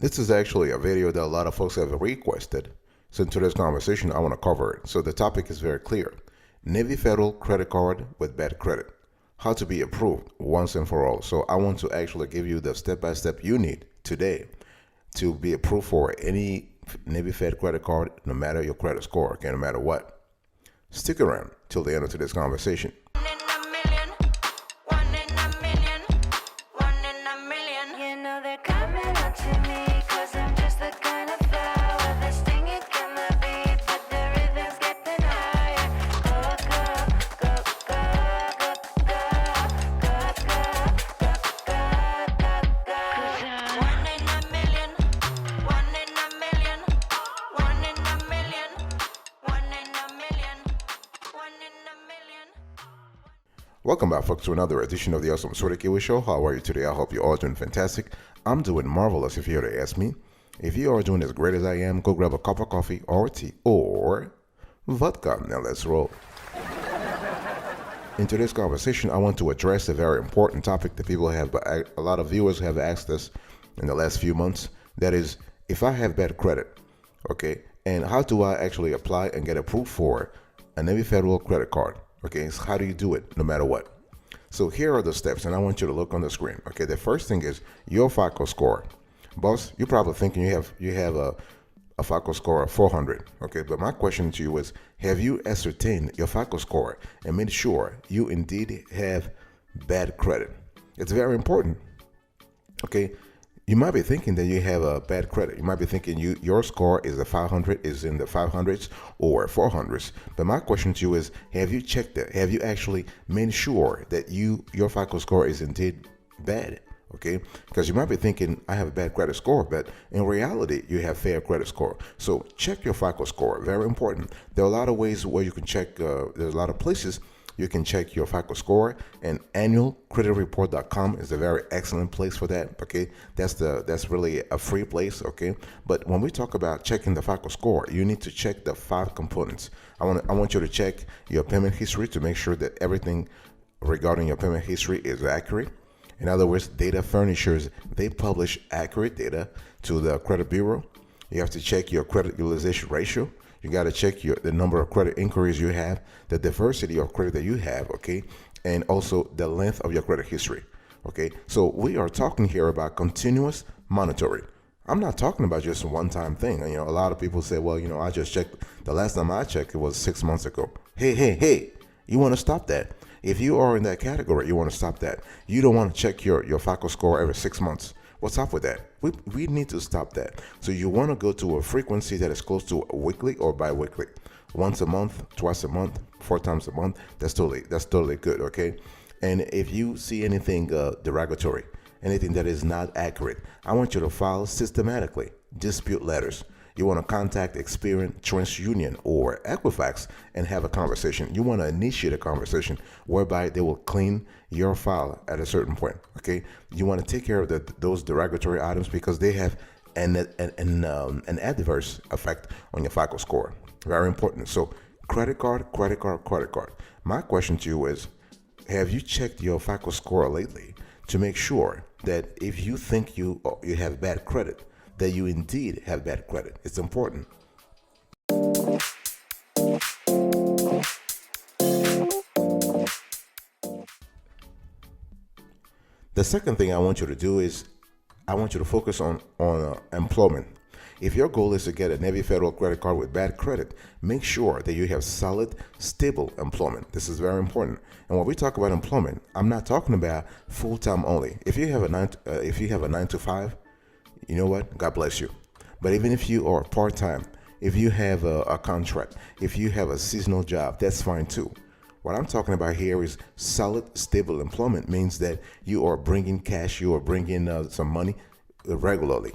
This is actually a video that a lot of folks have requested. So in today's conversation, I want to cover it. So the topic is very clear. Navy Federal credit card with bad credit. How to be approved once and for all. So I want to actually give you the step-by-step you need today to be approved for any Navy Fed credit card, no matter your credit score, okay, no matter what. Stick around till the end of today's conversation. Welcome back, folks, to another edition of the Awesome Sweater Kiwi Show. How are you today? I hope you're all doing fantastic. I'm doing marvelous if you're here to ask me. If you are doing as great as I am, go grab a cup of coffee or tea or vodka. Now let's roll. In today's conversation, I want to address a very important topic that people have, a lot of viewers have asked us in the last few months. That is, if I have bad credit, okay, and how do I actually apply and get approved for a Navy Federal credit card? Okay, so how do you do it no matter what? So here are the steps, and I want you to look on the screen. Okay, the first thing is your FICO score. Boss, you're probably thinking you have a FICO score of 400. Okay, but my question to you is, have you ascertained your FICO score and made sure you indeed have bad credit? It's very important. Okay, you might be thinking that you have a bad credit. You might be thinking your score is in the 500s or 400s. But my question to you is, have you checked that? Have you actually made sure that your FICO score is indeed bad? Okay, because you might be thinking I have a bad credit score, but in reality you have fair credit score. So check your FICO score. Very important. There are a lot of ways where you can check. There's a lot of places you can check your FICO score, and annualcreditreport.com is a very excellent place for that. Okay, that's really a free place. Okay, but when we talk about checking the FICO score, you need to check the 5 components. I want you to check your payment history to make sure that everything regarding your payment history is accurate. In other words, data furnishers, they publish accurate data to the credit bureau. You have to check your credit utilization ratio. You got to check the number of credit inquiries you have, the diversity of credit that you have, okay, and also the length of your credit history, okay. So we are talking here about continuous monitoring. I'm not talking about just a one-time thing. And, a lot of people say, well, I just checked. The last time I checked, it was 6 months ago. Hey, you want to stop that. If you are in that category, you want to stop that. You don't want to check your FICO score every 6 months. What's up with that? We need to stop that. So you want to go to a frequency that is close to weekly or bi-weekly. Once a month, twice a month, 4 times a month. That's totally good, okay? And if you see anything derogatory, anything that is not accurate, I want you to file systematically dispute letters. You want to contact Experian, TransUnion, or Equifax and have a conversation. You want to initiate a conversation whereby they will clean your file at a certain point. Okay, you want to take care of those derogatory items because they have an adverse effect on your FICO score. Very important. So credit card. My question to you is, have you checked your FICO score lately to make sure that if you think you have bad credit, that you indeed have bad credit? It's important. The second thing I want you to do is I want you to focus on employment. If your goal is to get a Navy Federal credit card with bad credit, make sure that you have solid, stable employment. This is very important. And when we talk about employment, I'm not talking about full-time only. If you have a 9 to 5, you know what? God bless you. But even if you are part-time, if you have a contract, if you have a seasonal job, that's fine too. What I'm talking about here is solid, stable employment means that you are bringing cash, you are bringing some money regularly.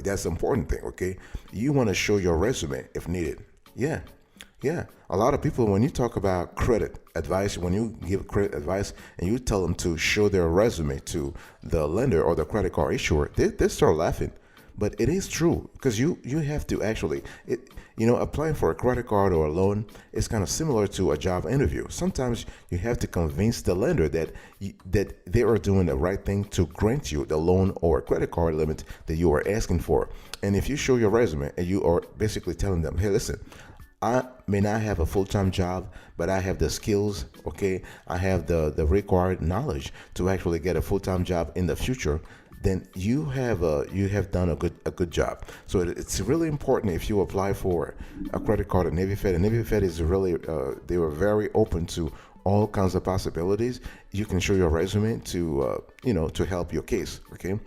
That's the important thing, okay? You want to show your resume if needed. Yeah. A lot of people, when you talk about credit advice, when you give credit advice and you tell them to show their resume to the lender or the credit card issuer, they start laughing. but it is true because you have to actually applying for a credit card or a loan is kind of similar to a job interview. Sometimes you have to convince the lender that they are doing the right thing to grant you the loan or credit card limit that you are asking for. And if you show your resume and you are basically telling them, hey, listen, I may not have a full-time job, but I have the skills, okay? I have the required knowledge to actually get a full-time job in the future. Then you have done a good job. So it's really important if you apply for a credit card at Navy Fed. And Navy Fed is really they were very open to all kinds of possibilities. You can show your resume to help your case. Okay.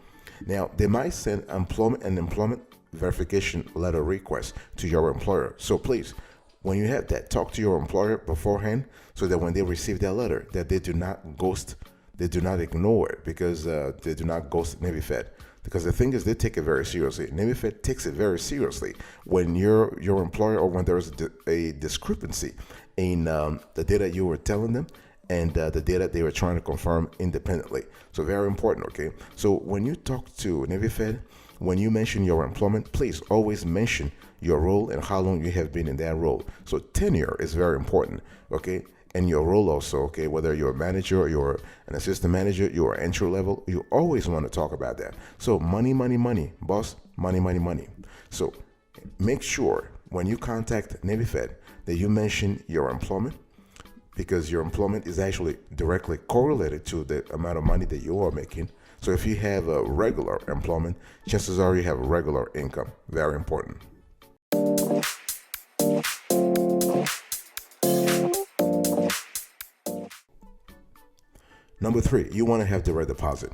Now they might send employment verification letter request to your employer. So please, when you have that, talk to your employer beforehand so that when they receive that letter, that they do not ghost, they do not ignore it, because they do not ghost Navy Fed. Because the thing is, they take it very seriously. Navy Fed takes it very seriously when your employer, or when there's a discrepancy in the data you were telling them and the data they were trying to confirm independently. So very important, okay? So when you talk to Navy Fed, when you mention your employment, please always mention your role and how long you have been in that role. So tenure is very important, okay? And your role also, okay? Whether you're a manager or you're an assistant manager, you're entry level, you always want to talk about that. So money, money, money, boss, money, money, money. So make sure when you contact Navy Fed that you mention your employment, because your employment is actually directly correlated to the amount of money that you are making. So if you have a regular employment, chances are you have a regular income. Very important. Number 3, you want to have direct deposit.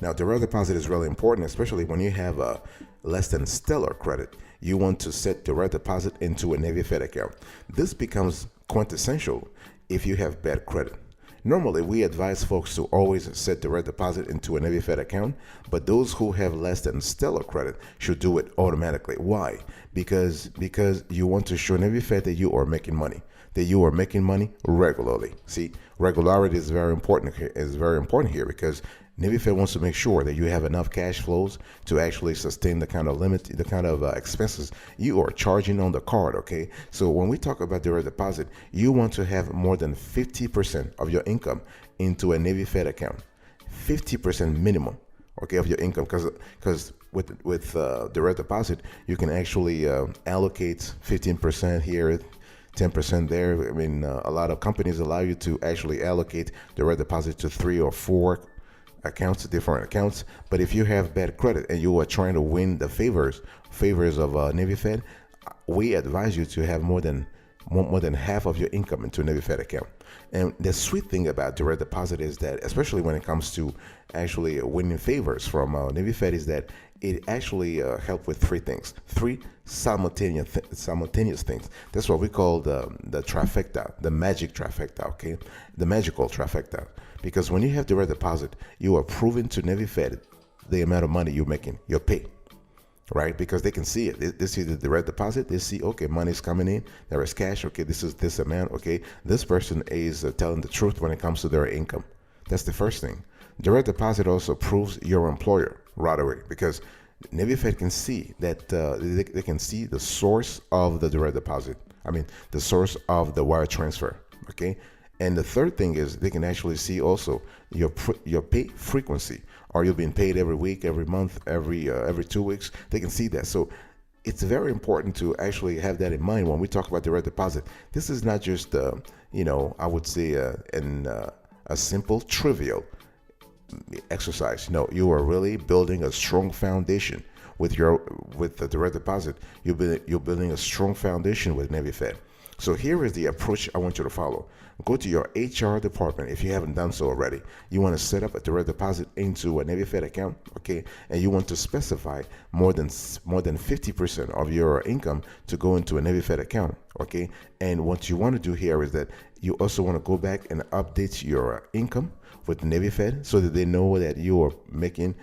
Now, direct deposit is really important, especially when you have a less than stellar credit. You want to set direct deposit into a Navy Fed account. This becomes quintessential if you have bad credit. Normally, we advise folks to always set direct deposit into a Navy Fed account, but those who have less than stellar credit should do it automatically. Why? Because you want to show Navy Fed that you are making money, that you are making money regularly. See, regularity is very important here because Navy Fed wants to make sure that you have enough cash flows to actually sustain the kind of limit, the kind of expenses you are charging on the card, okay? So when we talk about direct deposit, you want to have more than 50% of your income into a Navy Fed account. 50% minimum, okay, of your income, because with direct deposit, you can actually allocate 15% here, 10% there. I mean, a lot of companies allow you to actually allocate direct deposit to 3 or 4 accounts, different accounts. But if you have bad credit and you are trying to win the favors of Navy Fed, we advise you to have more than half of your income into a Navy Fed account. And the sweet thing about direct deposit is that, especially when it comes to actually winning favors from Navy Fed, is that it actually helps with 3 things, 3 simultaneous things. That's what we call the trifecta, the magic trifecta, okay? The magical trifecta. Because when you have direct deposit, you are proving to Navy Fed the amount of money you're making, your pay, right? Because they can see it. They see the direct deposit. They see, okay, money's coming in. There is cash. Okay, this is this amount. Okay, this person is telling the truth when it comes to their income. That's the first thing. Direct deposit also proves your employer right away, because Navy Fed can see that they can see the source of the direct deposit. I mean, the source of the wire transfer. Okay. And the third thing is they can actually see also your pay frequency. Are you being paid every week, every month, every 2 weeks? They can see that. So it's very important to actually have that in mind when we talk about direct deposit. This is not just I would say a simple trivial exercise. No, you are really building a strong foundation with the direct deposit. You're building a strong foundation with Navy Fed. So here is the approach I want you to follow. Go to your HR department if you haven't done so already. You want to set up a direct deposit into a Navy Fed account, okay? And you want to specify more than 50% of your income to go into a Navy Fed account, okay? And what you want to do here is that you also want to go back and update your income with Navy Fed so that they know that you are making,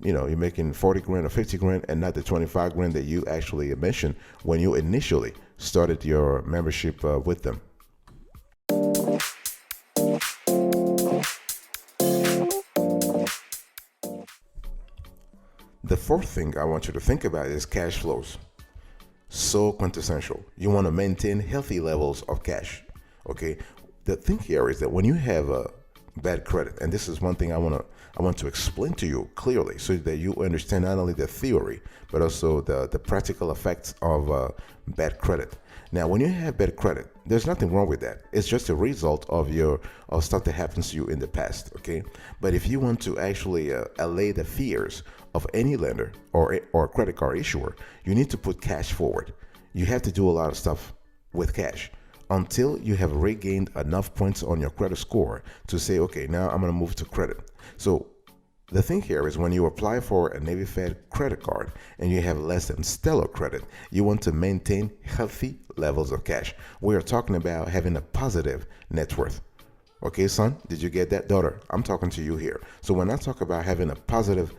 you're making 40 grand or 50 grand and not the 25 grand that you actually mentioned when you initially started your membership with them. The fourth thing I want you to think about is cash flows. So quintessential. You want to maintain healthy levels of cash. Okay. The thing here is that when you have a bad credit, and this is one thing I want to explain to you clearly so that you understand not only the theory but also the practical effects of bad credit. Now, when you have bad credit, there's nothing wrong with that. It's just a result of stuff that happens to you in the past. Okay. But if you want to actually allay the fears of any lender or credit card issuer, you need to put cash forward. You have to do a lot of stuff with cash until you have regained enough points on your credit score to say, okay, now I'm going to move to credit. So the thing here is when you apply for a Navy Fed credit card and you have less than stellar credit, you want to maintain healthy levels of cash. We are talking about having a positive net worth. Okay, son, did you get that? Daughter, I'm talking to you here. So when I talk about having a positive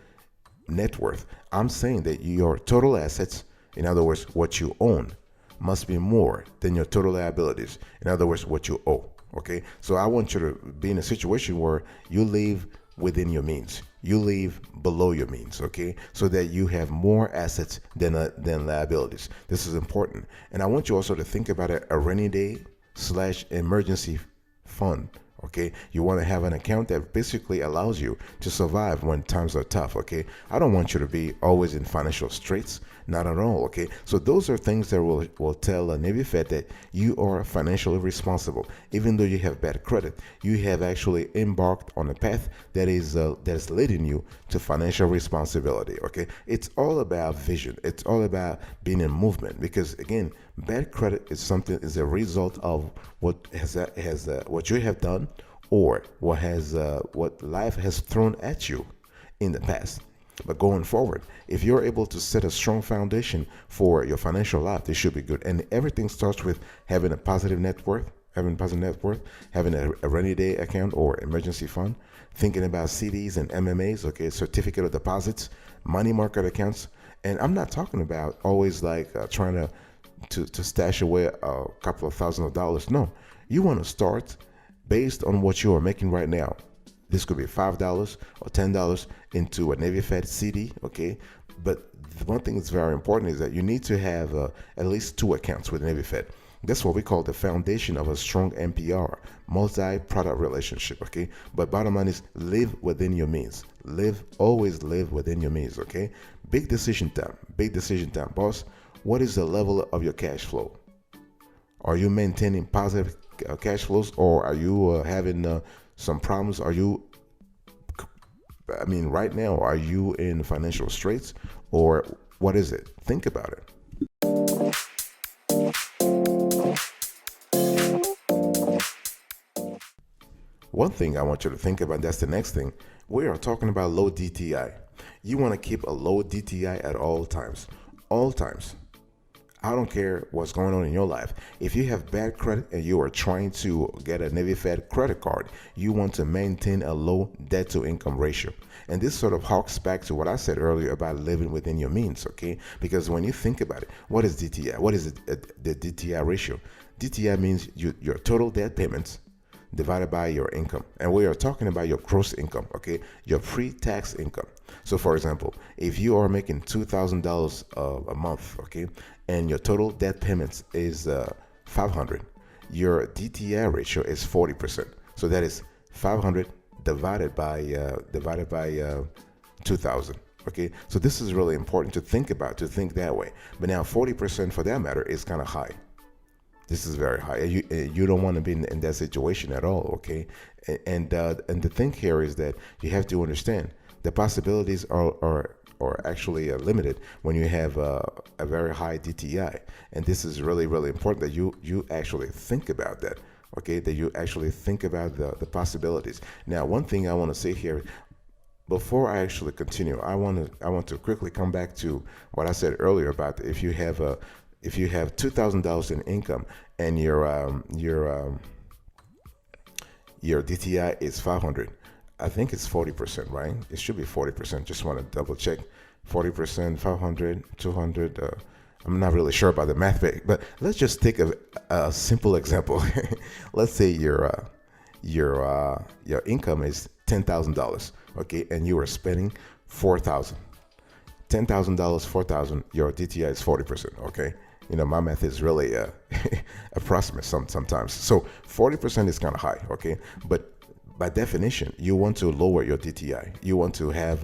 net worth, I'm saying that your total assets, in other words, what you own, must be more than your total liabilities. In other words, what you owe. Okay, so I want you to be in a situation where you live within your means. You live below your means, okay? So that you have more assets than liabilities. This is important. And I want you also to think about a rainy day / emergency fund. Okay, you want to have an account that basically allows you to survive when times are tough. Okay, I don't want you to be always in financial straits, not at all. Okay, so those are things that will tell a Navy Fed that you are financially responsible. Even though you have bad credit, you have actually embarked on a path that is leading you to financial responsibility. Okay, it's all about vision. It's all about being in movement, because again, bad credit is a result of what what you have done or what life has thrown at you in the past. But going forward, if you're able to set a strong foundation for your financial life, this should be good. And everything starts with having a positive net worth, having a rainy day account or emergency fund, thinking about CDs and MMAs, okay, certificate of deposits, money market accounts. And I'm not talking about always like trying to stash away a couple of $1,000s. No, you want to start based on what you are making right now. This could be $5 or $10 into a Navy Fed CD, okay? But the one thing that's very important is that you need to have at least 2 accounts with Navy Fed. That's what we call the foundation of a strong MPR, multi-product relationship, okay? But bottom line is live within your means. Always live within your means, okay? Big decision time, boss. What is the level of your cash flow? Are you maintaining positive cash flows, or are you having some problems? Right now, are you in financial straits, or what is it? Think about it. One thing I want you to think about, that's the next thing. We are talking about low DTI. You want to keep a low DTI at all times. All times. I don't care what's going on in your life. If you have bad credit and you are trying to get a Navy Fed credit card, you want to maintain a low debt to income ratio. And this sort of harks back to what I said earlier about living within your means, okay? Because when you think about it, what is DTI? What is the DTI ratio? DTI means your total debt payments divided by your income. And we are talking about your gross income, okay? Your pre-tax income. So for example, if you are making $2,000 a month, okay, and your total debt payments is $500, your DTI ratio is 40%. So that is 500 divided by 2,000. Okay, so this is really important to think that way. But now 40% for that matter is kind of high. This is very high. You don't want to be in that situation at all, okay? And the thing here is that you have to understand the possibilities are actually limited when you have a very high DTI. And this is really, really important that you actually think about that, okay? That you actually think about the possibilities. Now, one thing I want to say here, before I actually continue, I want to quickly come back to what I said earlier about if you have $2,000 in income and your DTI is 500, I think it's 40%, right? It should be 40%. Just want to double check. 40%, 500, 200. I'm not really sure about the math, but let's just take a simple example. Let's say your income is $10,000, okay, and you are spending $4,000. $10,000, 4,000, your DTI is 40%. Okay, my math is really approximate sometimes. So 40% is kind of high. Okay, but by definition, you want to lower your DTI. You want to have,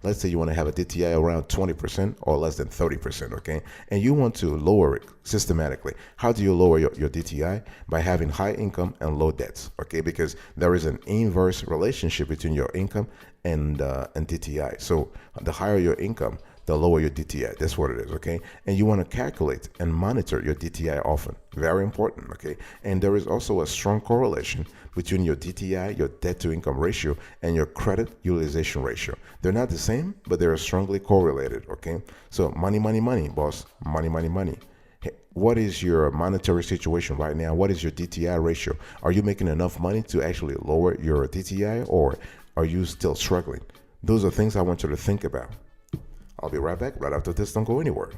let's say you want to have a DTI around 20% or less than 30%, okay? And you want to lower it systematically. How do you lower your DTI? By having high income and low debts, okay? Because there is an inverse relationship between your income and DTI. So the higher your income, the lower your DTI. That's what it is, okay? And you want to calculate and monitor your DTI often. Very important, okay? And there is also a strong correlation between your DTI, your debt to income ratio, and your credit utilization ratio. They're not the same, but they're strongly correlated, okay? So money, money, money, boss. Money, money, money. Hey, what is your monetary situation right now? What is your DTI ratio? Are you making enough money to actually lower your DTI, or are you still struggling? Those are things I want you to think about. I'll be right back right after this. Don't go anywhere.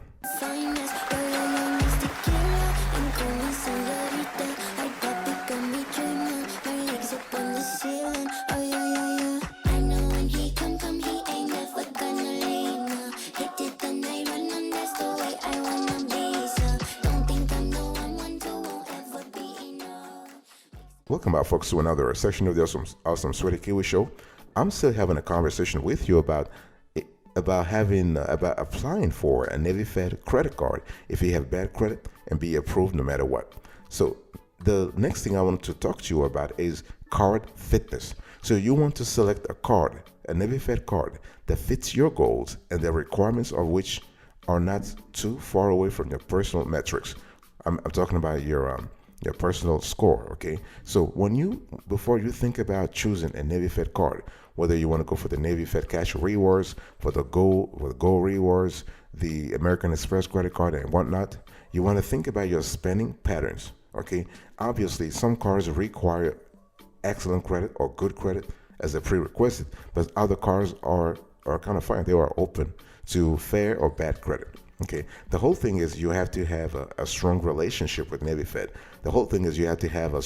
Welcome back, folks, to another section of the Awesome Sweaty Kiwi Show. I'm still having a conversation with you about applying for a Navy Fed credit card if you have bad credit and be approved no matter what. So the next thing I want to talk to you about is card fitness. So you want to select a card, a Navy Fed card that fits your goals and the requirements of which are not too far away from your personal metrics. I'm talking about your personal score, okay? So before you think about choosing a Navy Fed card, whether you want to go for the Navy Fed Cash Rewards, for the Go Rewards, the American Express credit card and whatnot, you want to think about your spending patterns, okay? Obviously, some cards require excellent credit or good credit as a prerequisite, but other cards are kind of fine. They are open to fair or bad credit. Okay, the whole thing is you have to have a strong relationship with Navy Fed. The whole thing is you have to have a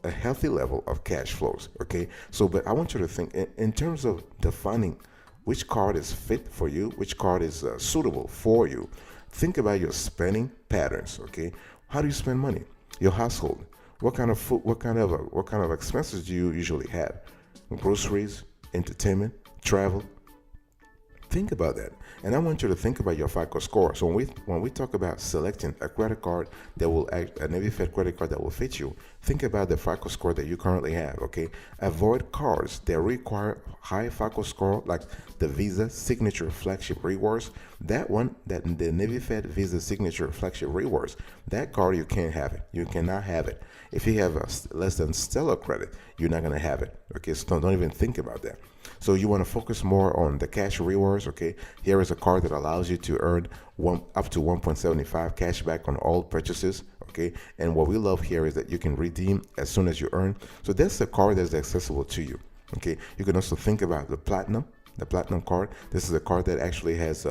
healthy level of cash flows. Okay, so but I want you to think in terms of defining which card is fit for you, which card is suitable for you. Think about your spending patterns. Okay, how do you spend money? Your household. What kind of food? What kind of expenses do you usually have? Groceries, entertainment, travel. Think about that. And I want you to think about your FICO score. So when we talk about selecting a credit card that will a Navy Fed credit card that will fit you, think about the FICO score that you currently have, okay? Avoid cards that require high FICO score, like the Visa Signature Flagship Rewards. That the Navy Fed Visa Signature Flagship Rewards, that card you can't have it. You cannot have it. If you have a less than stellar credit, you're not gonna have it, okay? So don't even think about that. So you want to focus more on the cash rewards, okay? Here is a card that allows you to earn up to 1.75 cash back on all purchases, okay? And what we love here is that you can redeem as soon as you earn. So that's a card that's accessible to you, okay? You can also think about the platinum card. This is a card that actually has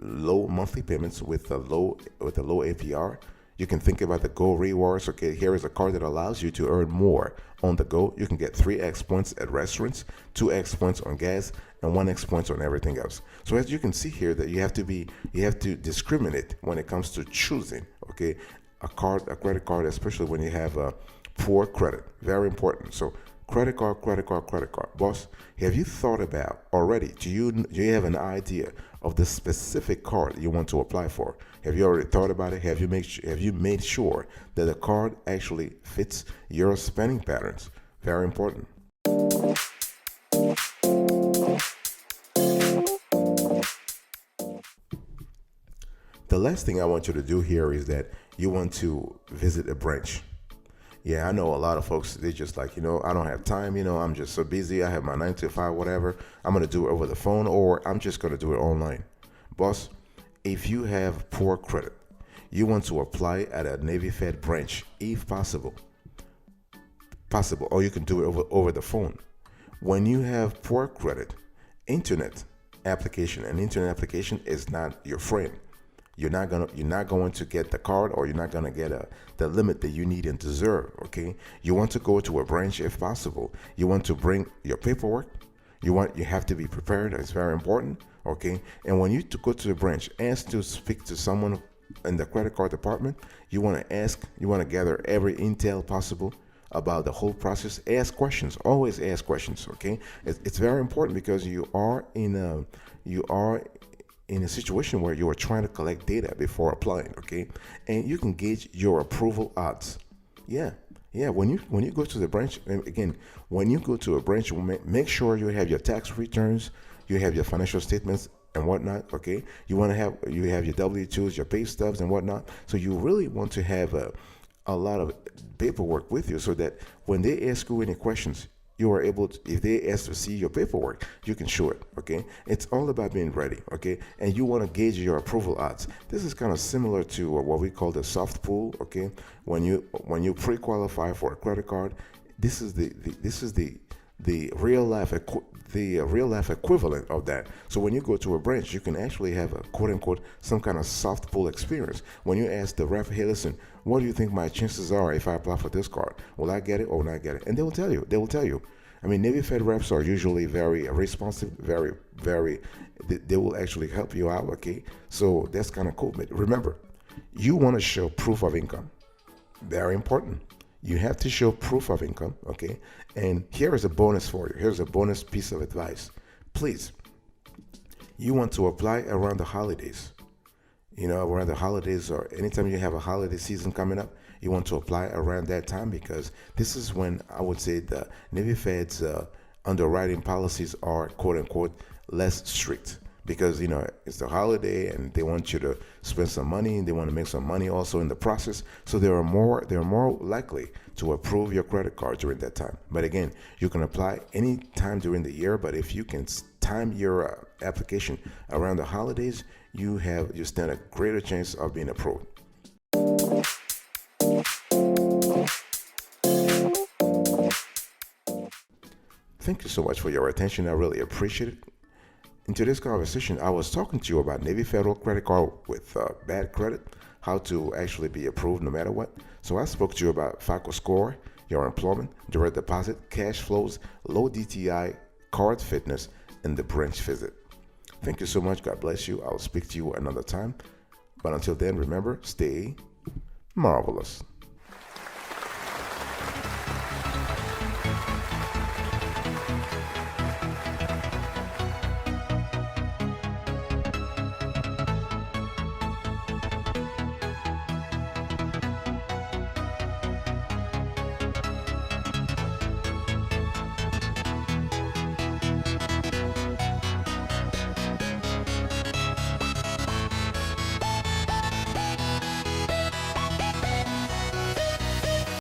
low monthly payments with a low APR. You can think about the Go Rewards. Okay, here is a card that allows you to earn more on the go. You can get 3x points at restaurants, 2x points on gas, and 1x points on everything else. So as you can see here, that you have to discriminate when it comes to choosing, okay, a credit card, especially when you have a poor credit. Very important. So credit card. Boss, have you thought about already? Do you have an idea of the specific card you want to apply for? Have you already thought about it? Have you made sure that the card actually fits your spending patterns? Very important. The last thing I want you to do here is that you want to visit a branch. Yeah, I know a lot of folks, they just like, I don't have time, I'm just so busy. I have my 9 to 5, whatever. I'm going to do it over the phone, or I'm just going to do it online. Boss, if you have poor credit, you want to apply at a Navy Fed branch, if possible, or you can do it over the phone. When you have poor credit, internet application is not your friend. You're not going to get the card, or you're not going to get the limit that you need and deserve, okay? You want to go to a branch if possible. You want to bring your paperwork. You have to be prepared. It's very important, Okay, and when you to go to the branch, ask to speak to someone in the credit card department. You want to ask, you want to gather every intel possible about the whole process. Ask questions. Always ask questions. Okay, it's very important because you are in a situation where you are trying to collect data before applying. Okay, and you can gauge your approval odds. Yeah, yeah. When you go to the branch, and again, when you go to a branch, make sure you have your tax returns, you have your financial statements and whatnot. Okay, you have your W-2s, your pay stubs and whatnot. So you really want to have a lot of paperwork with you so that when they ask you any questions, you are able to, if they ask to see your paperwork, you can show it. Okay, it's all about being ready. Okay, and you want to gauge your approval odds. This is kind of similar to what we call the soft pull. Okay, when you pre-qualify for a credit card, this is the real life equivalent of that. So when you go to a branch, you can actually have a quote unquote some kind of soft pull experience. When you ask the rep, hey, listen, what do you think my chances are if I apply for this card? Will I get it or will I get it? And they will tell you. They will tell you. I mean, Navy Fed reps are usually very responsive, very. They will actually help you out. Okay, so that's kind of cool. But remember, you want to show proof of income. Very important. You have to show proof of income, okay? And here is a bonus for you. Here's a bonus piece of advice. Please, you want to apply around the holidays. Around the holidays or anytime you have a holiday season coming up, you want to apply around that time because this is when I would say the Navy Fed's underwriting policies are quote unquote less strict because it's the holiday and they want you to spend some money and they want to make some money also in the process, so they're more likely to approve your credit card during that time. But again, you can apply any time during the year, but if you can time your application around the holidays, you stand a greater chance of being approved. Thank you so much for your attention. I really appreciate it. In today's conversation, I was talking to you about Navy Federal credit card with bad credit, how to actually be approved no matter what. So I spoke to you about FICO score, your employment, direct deposit, cash flows, low DTI, card fitness, and the branch visit. Thank you so much. God bless you. I'll speak to you another time. But until then, remember, stay marvelous.